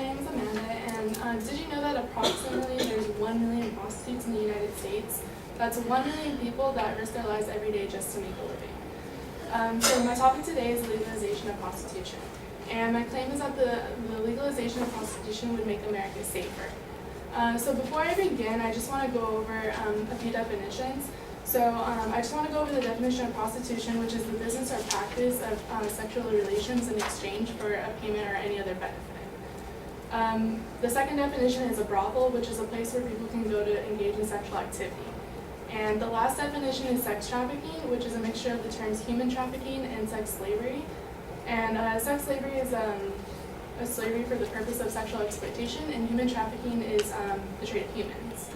name is Amanda, and did you know that approximately there's 1 million prostitutes in the United States? That's 1 million people that risk their lives every day just to make a living. So my topic today is legalization of prostitution. And my claim is that the legalization of prostitution would make America safer. So before I begin, I just want to go over a few definitions. So I just want to go over the definition of prostitution, which is the business or practice of sexual relations in exchange for a payment or any other benefit. The second definition is a brothel, which is a place where people can go to engage in sexual activity. And the last definition is sex trafficking, which is a mixture of the terms human trafficking and sex slavery. And sex slavery is a slavery for the purpose of sexual exploitation, and human trafficking is the trade of humans.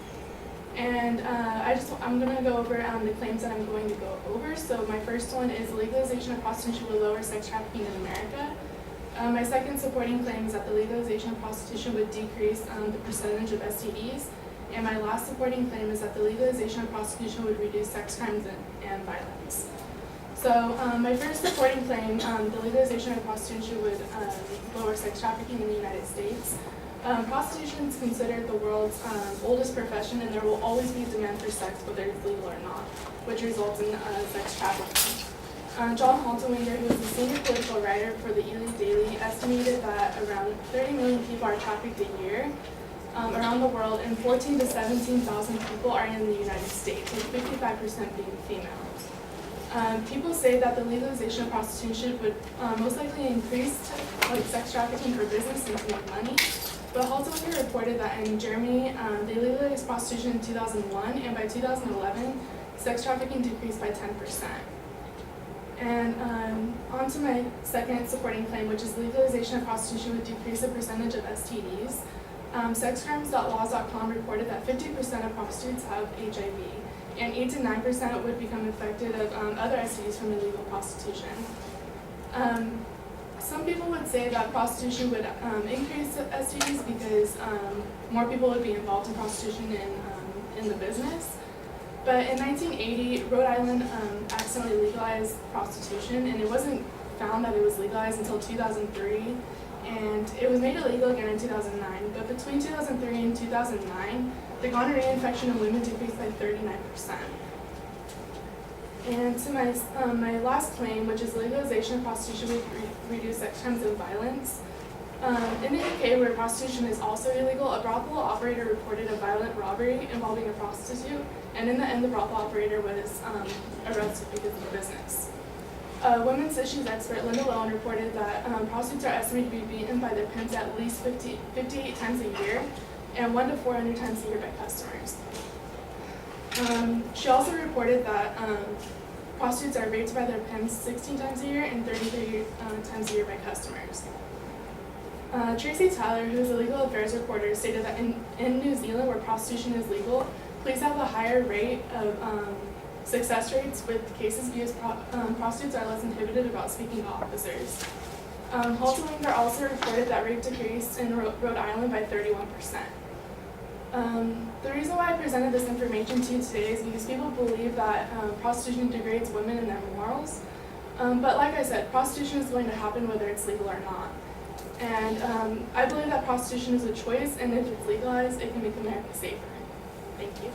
And I'm going to go over the claims that I'm going to go over. So my first one is legalization of prostitution will lower sex trafficking in America. My second supporting claim is that the legalization of prostitution would decrease the percentage of STDs. And my last supporting claim is that the legalization of prostitution would reduce sex crimes and violence. So my first supporting claim, the legalization of prostitution would lower sex trafficking in the United States. Prostitution is considered the world's oldest profession, and there will always be a demand for sex, whether it's legal or not, which results in sex trafficking. John Halterwinger, who is the senior political writer for the Ely Daily, estimated that around 30 million people are trafficked a year around the world, and 14,000 to 17,000 people are in the United States, with 55% being female. People say that the legalization of prostitution would most likely increase sex trafficking for business and to make money. But Halterwinger reported that in Germany, they legalized prostitution in 2001, and by 2011, sex trafficking decreased by 10%. And on to my second supporting claim, which is legalization of prostitution would decrease the percentage of STDs. Sexcrimes.laws.com reported that 50% of prostitutes have HIV, and 8 to 9% would become infected of other STDs from illegal prostitution. Some people would say that prostitution would increase STDs because more people would be involved in prostitution in the business. But in 1980, Rhode Island accidentally legalized prostitution, and it wasn't found that it was legalized until 2003, and it was made illegal again in 2009. But between 2003 and 2009, the gonorrhea infection in women decreased by 39%. And to my last claim, which is legalization of prostitution would reduce sex crimes and violence. In the UK, where prostitution is also illegal, a brothel operator reported a violent robbery involving a prostitute, and in the end, the brothel operator was arrested because of the business. Women's issues expert Linda Lowen reported that prostitutes are estimated to be beaten by their pimps at least 58 times a year, and 100 to 400 times a year by customers. She also reported that prostitutes are raped by their pimps 16 times a year and 33 times a year by customers. Tracy Tyler, who is a legal affairs reporter, stated that in New Zealand, where prostitution is legal, police have a higher rate of success rates with cases because prostitutes are less inhibited about speaking to officers. Halterwinger also reported that rape decreased in Rhode Island by 31%. The reason why I presented this information to you today is because people believe that prostitution degrades women and their morals. But like I said, prostitution is going to happen whether it's legal or not. And I believe that prostitution is a choice, and if it's legalized, it can make America safer. Thank you.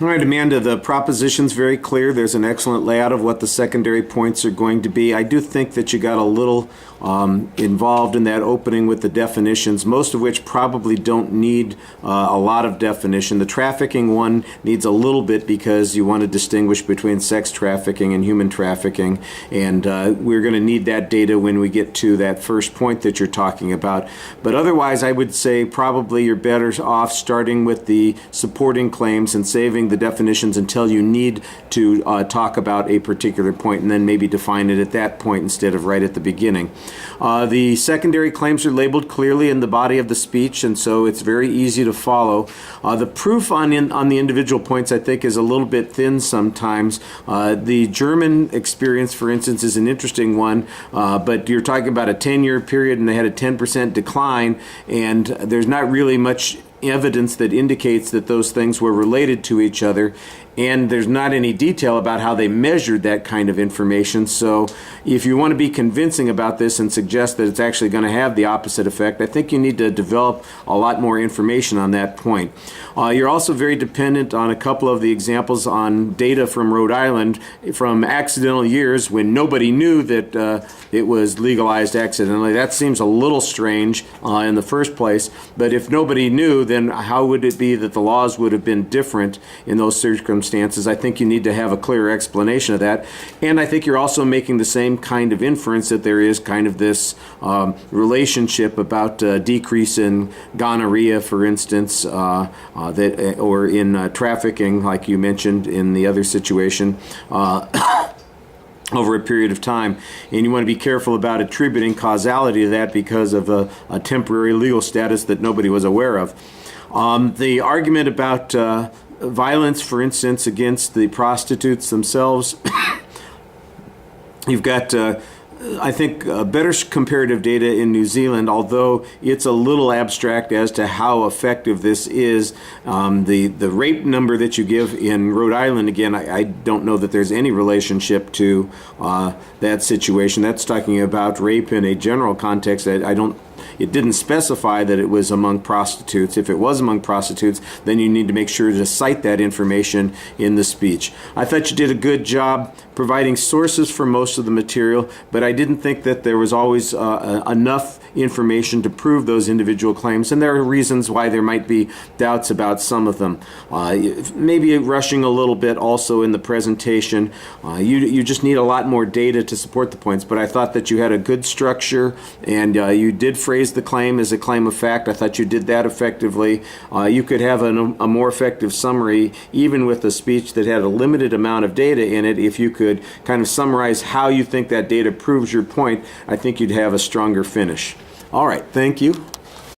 All right, Amanda, the proposition's very clear. There's an excellent layout of what the secondary points are going to be. I do think that you got a little involved in that opening with the definitions, most of which probably don't need a lot of definition. The trafficking one needs a little bit because you want to distinguish between sex trafficking and human trafficking, and we're going to need that data when we get to that first point that you're talking about. But otherwise, I would say probably you're better off starting with the supporting claims and saving the definitions until you need to talk about a particular point, and then maybe define it at that point instead of right at the beginning. The secondary claims are labeled clearly in the body of the speech, and so it's very easy to follow. The proof on the individual points, I think, is a little bit thin sometimes. The German experience, for instance, is an interesting one, but you're talking about a 10-year period and they had a 10% decline, and there's not really much evidence that indicates that those things were related to each other, and there's not any detail about how they measured that kind of information. So if you want to be convincing about this and suggest that it's actually going to have the opposite effect, I think you need to develop a lot more information on that point. You're also very dependent on a couple of the examples on data from Rhode Island from accidental years when nobody knew that it was legalized accidentally. That seems a little strange in the first place, but if nobody knew, then how would it be that the laws would have been different in those circumstances? I think you need to have a clear explanation of that. And I think you're also making the same kind of inference that there is kind of this relationship about decrease in gonorrhea, for instance, or in trafficking, like you mentioned in the other situation. Over a period of time, and you want to be careful about attributing causality to that because of a temporary legal status that nobody was aware of. The argument about violence, for instance, against the prostitutes themselves, you've got I think better comparative data in New Zealand, although it's a little abstract as to how effective this is. The rape number that you give in Rhode Island, again, I don't know that there's any relationship to that situation. That's talking about rape in a general context. It didn't specify that it was among prostitutes. If it was among prostitutes, then you need to make sure to cite that information in the speech. I thought you did a good job providing sources for most of the material, but I didn't think that there was always enough information to prove those individual claims, and there are reasons why there might be doubts about some of them. Maybe rushing a little bit also in the presentation. You just need a lot more data to support the points, but I thought that you had a good structure, and you did phrase the claim as a claim of fact. I thought you did that effectively. You could have a more effective summary even with a speech that had a limited amount of data in it. If you could kind of summarize how you think that data proves your point, I think you'd have a stronger finish. All right, thank you.